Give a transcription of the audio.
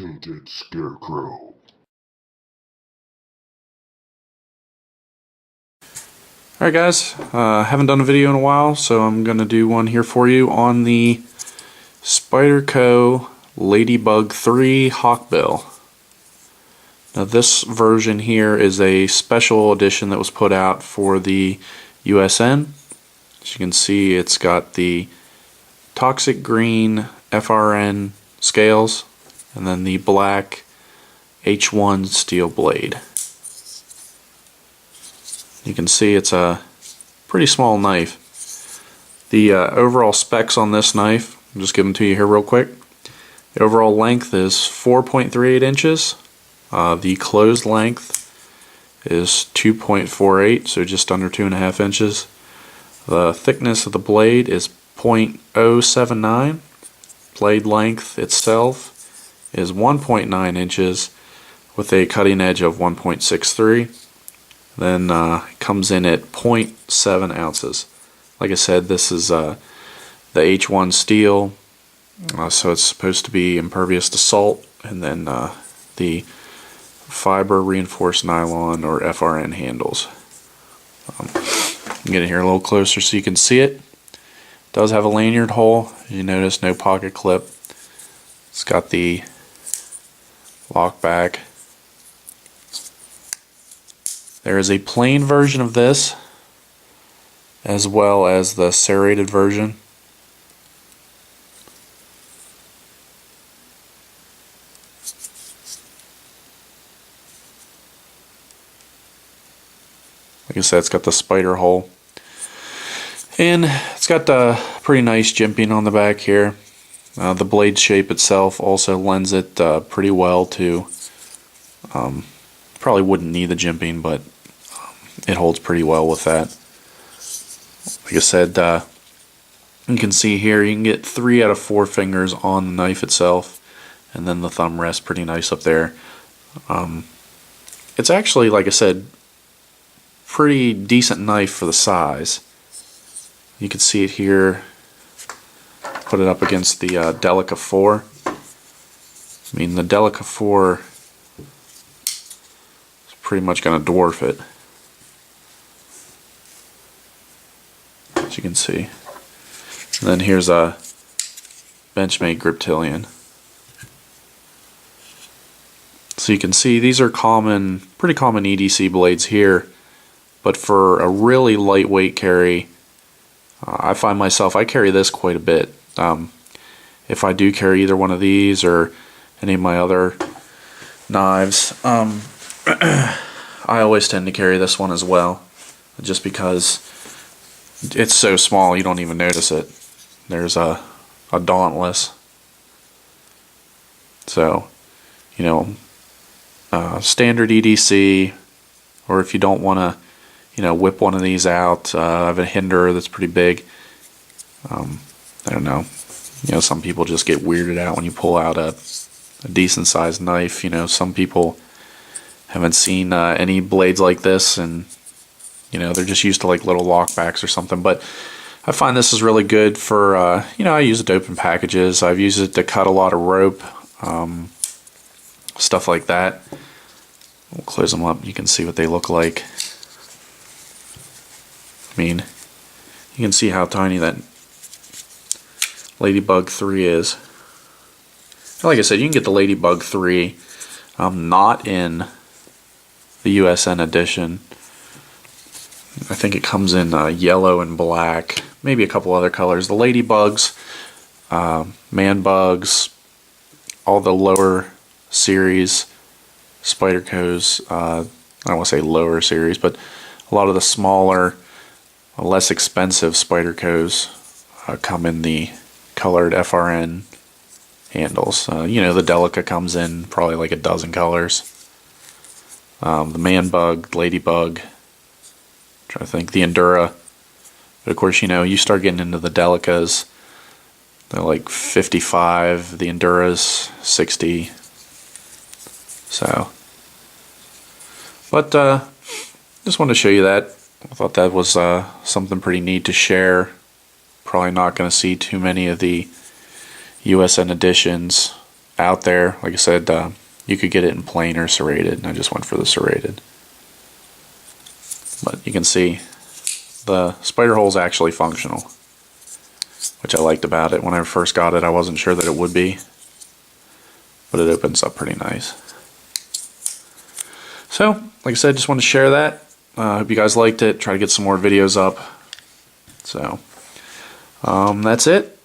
Tainted Scarecrow. Alright guys, haven't done a video in a while, so I'm going to do one here for you on the Spyderco Ladybug 3 Hawkbill. Now this version here is a special edition that was put out for the USN. As you can see, it's got the toxic green FRN scales and then the black H1 steel blade. You can see it's a pretty small knife. The overall specs on this knife, I'll just give them to you here real quick. The overall length is 4.38 inches. The closed length is 2.48, so just under 2.5 inches. The thickness of the blade is 0.079. Blade length itself is 1.9 inches with a cutting edge of 1.63. Then it comes in at 0.7 ounces. Like I said, this is the H1 steel, so it's supposed to be impervious to salt, and then the fiber reinforced nylon or FRN handles. Get it here a little closer so you can see it. It does have a lanyard hole. As you notice, no pocket clip. It's got the lock back. There is a plain version of this, as well as the serrated version. Like I said, it's got the spider hole. And it's got a pretty nice jimping on the back here. The blade shape itself also lends it pretty well to, probably wouldn't need the jimping, but it holds pretty well with that. Like I said, you can see here you can get 3 out of 4 fingers on the knife itself, and then the thumb rests pretty nice up there. It's actually, like I said, pretty decent knife for the size. You can see it here. Put it up against the Delica 4. I mean, the Delica 4 is pretty much going to dwarf it, as you can see. And then here's a Benchmade Griptilian. So you can see these are pretty common EDC blades here, but for a really lightweight carry, I find myself, I carry this quite a bit. If I do carry either one of these or any of my other knives, I always tend to carry this one as well, just because it's so small you don't even notice it. There's a Dauntless. So, you know, standard EDC, or if you don't want to, you know, whip one of these out. I have a Hinder that's pretty big. I don't know. You know, some people just get weirded out when you pull out a decent sized knife. You know, some people haven't seen any blades like this, and you know, they're just used to like little lockbacks or something. But I find this is really good for, you know, I use it to open packages. I've used it to cut a lot of rope, stuff like that. We'll close them up. You can see what they look like. I mean, you can see how tiny that Ladybug 3 is. Like I said, you can get the Ladybug 3 not in the USN edition. I think it comes in yellow and black, maybe a couple other colors. The Ladybugs, Man Bugs, all the lower series Spyderco's, I don't want to say lower series, but a lot of the smaller, less expensive Spyderco's come in the colored FRN handles. You know, the Delica comes in probably like a dozen colors. The Man Bug, Ladybug, trying to think, the Endura. But of course, you know, you start getting into the Delicas, they're like 55, the Enduras 60. So, but just wanted to show you that. I thought that was something pretty neat to share. Probably not going to see too many of the USN editions out there. Like I said, you could get it in plain or serrated, and I just went for the serrated. But you can see the spider hole is actually functional, which I liked about it. When I first got it, I wasn't sure that it would be, but it opens up pretty nice. So, like I said, just wanted to share that. Hope you guys liked it. Try to get some more videos up. So, that's it.